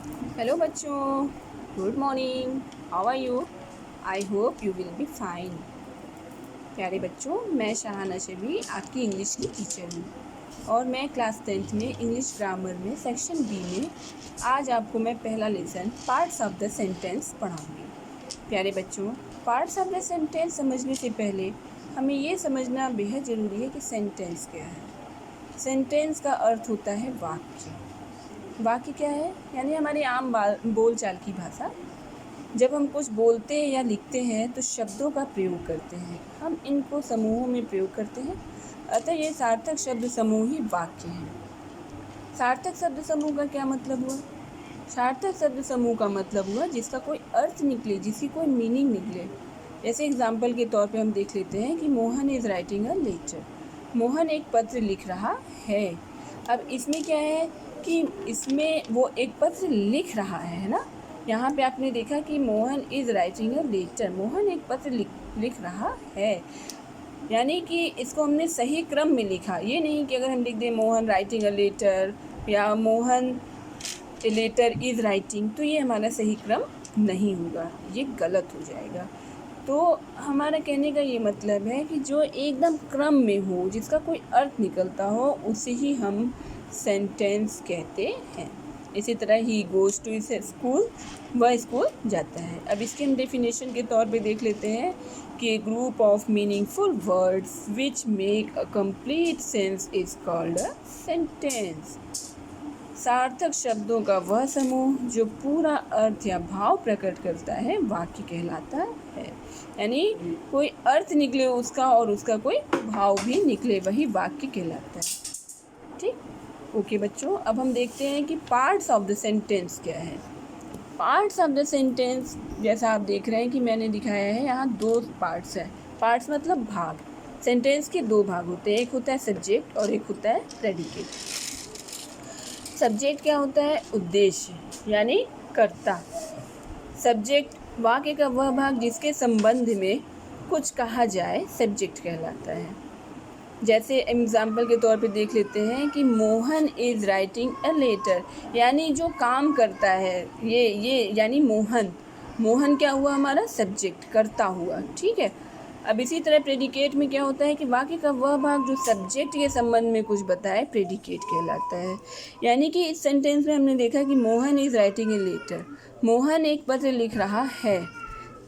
Hello बच्चों, good morning. How are you? I hope you will be fine. प्यारे बच्चों, मैं शाहाना शबी आपकी इंग्लिश की टीचर हूँ और मैं क्लास 10th में इंग्लिश ग्रामर में सेक्शन बी में आज आपको मैं पहला lesson parts of the sentence पढ़ाऊँगी। प्यारे बच्चों, पार्ट्स ऑफ द सेंटेंस समझने से पहले हमें ये समझना बेहद ज़रूरी है कि सेंटेंस क्या है। सेंटेंस का अर्थ होता है वाक्य। वाक्य क्या है? यानी हमारी आम बोलचाल की भाषा। जब हम कुछ बोलते या लिखते हैं तो शब्दों का प्रयोग करते हैं, हम इनको समूहों में प्रयोग करते हैं, अतः ये सार्थक शब्द समूह ही वाक्य हैं। सार्थक शब्द समूह का क्या मतलब हुआ? सार्थक शब्द समूह का मतलब हुआ जिसका कोई अर्थ निकले, जिसकी कोई मीनिंग निकले। जैसे एग्जाम्पल के तौर पे हम देख लेते हैं कि Mohan is writing a letter. Mohan एक पत्र लिख रहा है। अब इसमें क्या है कि इसमें वो एक पत्र लिख रहा है ना। यहाँ पे आपने देखा कि Mohan is writing a letter, Mohan एक पत्र लिख रहा है, यानी कि इसको हमने सही क्रम में लिखा। ये नहीं कि अगर हम लिख दें मोहन राइटिंग अ लेटर या Mohan a letter is writing, तो ये हमारा सही क्रम नहीं होगा, ये गलत हो जाएगा। तो हमारा कहने का ये मतलब है कि जो एकदम क्रम में हो, जिसका कोई अर्थ निकलता हो, उसे ही हम सेंटेंस कहते हैं। इसी तरह ही गोज़ टू स्कूल, वह स्कूल जाता है। अब इसके हम डेफिनेशन के तौर पे देख लेते हैं कि group of meaningful words which make a complete sense is called a sentence. सार्थक शब्दों का वह समूह जो पूरा अर्थ या भाव प्रकट करता है वाक्य कहलाता है। यानी कोई अर्थ निकले उसका और उसका कोई भाव भी निकले, वही वाक्य कहलाता है। ठीक, ओके बच्चों, अब हम देखते हैं कि पार्ट्स ऑफ द सेंटेंस क्या है। पार्ट्स ऑफ द सेंटेंस, जैसा आप देख रहे हैं कि मैंने दिखाया है, यहाँ दो पार्ट्स हैं। पार्ट्स मतलब भाग। सेंटेंस के दो भाग होते हैं, एक होता है सब्जेक्ट और एक होता है प्रेडिकेट। सब्जेक्ट क्या होता है? उद्देश्य, यानी कर्ता। सब्जेक्ट वाक्य का वह भाग जिसके संबंध में कुछ कहा जाए, सब्जेक्ट कहलाता है। जैसे एग्जाम्पल के तौर पे देख लेते हैं कि Mohan is writing a letter, यानी जो काम करता है, ये यानी मोहन क्या हुआ? हमारा सब्जेक्ट, कर्ता हुआ। ठीक है। अब इसी तरह प्रेडिकेट में क्या होता है कि वाक्य का वह भाग जो सब्जेक्ट के संबंध में कुछ बताए, प्रेडिकेट कहलाता है। यानी कि इस सेंटेंस में हमने देखा कि Mohan is writing a letter, Mohan एक पत्र लिख रहा है।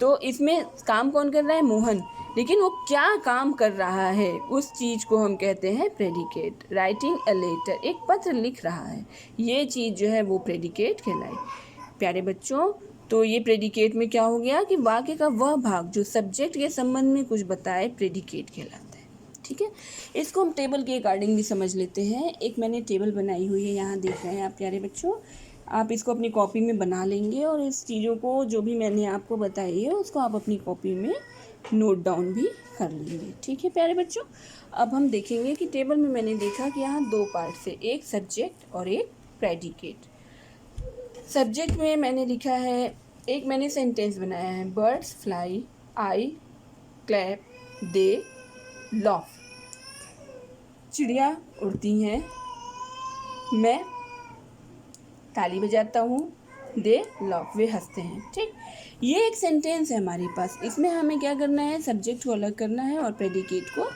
तो इसमें काम कौन कर रहा है? मोहन। लेकिन वो क्या काम कर रहा है, उस चीज़ को हम कहते हैं प्रेडिकेट। राइटिंग अ लेटर, एक पत्र लिख रहा है, ये चीज़ जो है वो प्रेडिकेट कहलाई। प्यारे बच्चों, तो ये प्रेडिकेट में क्या हो गया कि वाक्य का वह भाग जो सब्जेक्ट के संबंध में कुछ बताए, प्रेडिकेट कहलाता है। ठीक है, इसको हम टेबल के अकॉर्डिंग भी समझ लेते हैं। एक मैंने टेबल बनाई हुई है, यहाँ देख रहे हैं आप प्यारे बच्चों। आप इसको अपनी कॉपी में बना लेंगे और इस चीज़ों को जो भी मैंने आपको बताई है उसको आप अपनी कॉपी में नोट डाउन भी कर लेंगे। ठीक है प्यारे बच्चों, अब हम देखेंगे कि टेबल में मैंने देखा कि यहाँ दो पार्ट है, एक सब्जेक्ट और एक प्रेडिकेट। सब्जेक्ट में मैंने लिखा है, एक मैंने सेंटेंस बनाया है, बर्ड्स फ्लाई, आई क्लैप, दे लॉफ। चिड़िया उड़ती हैं, मैं ताली बजाता हूँ, दे लॉफ, वे हंसते हैं। ठीक, ये एक सेंटेंस है हमारे पास। इसमें हमें क्या करना है? सब्जेक्ट को अलग करना है और प्रेडिकेट को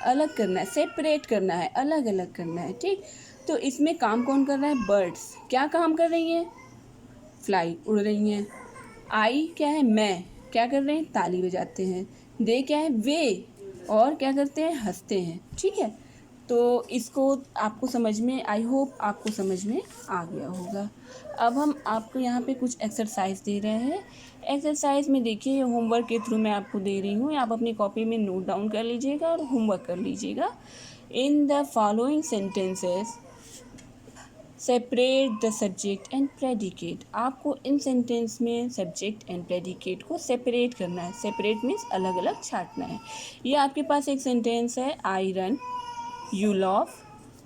अलग करना है, सेपरेट करना है, अलग अलग करना है। ठीक, तो इसमें काम कौन कर रहा है? बर्ड्स क्या काम कर रही हैं? फ्लाई, उड़ रही हैं। आई क्या है? मैं क्या कर रहे हैं? ताली बजाते हैं। दे क्या है? वे, और क्या करते हैं? हंसते हैं। ठीक है, तो इसको आपको समझ में, आई होप आपको समझ में आ गया होगा। अब हम आपको यहाँ पे कुछ एक्सरसाइज दे रहे हैं। एक्सरसाइज में देखिए, होमवर्क के थ्रू मैं आपको दे रही हूँ, आप अपनी कॉपी में नोट डाउन कर लीजिएगा और होमवर्क कर लीजिएगा। In the following sentences separate the subject and predicate. आपको इन सेंटेंस में सब्जेक्ट एंड प्रेडिकेट को सेपरेट करना है। सेपरेट मीन्स अलग अलग छांटना है। ये आपके पास एक सेंटेंस है, I run, you laugh,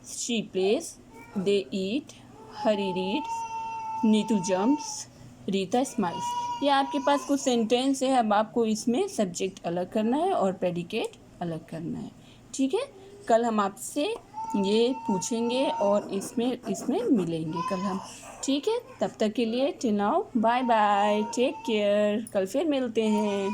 she plays, they eat, Hari reads, Neetu jumps, Rita smiles. ये आपके पास कुछ सेंटेंस है। अब आपको इसमें सब्जेक्ट अलग करना है और प्रेडिकेट अलग करना है। ठीक है, कल हम आपसे ये पूछेंगे और इसमें इसमें मिलेंगे कल हम। ठीक है, तब तक के लिए till now bye bye, take care, कल फिर मिलते हैं।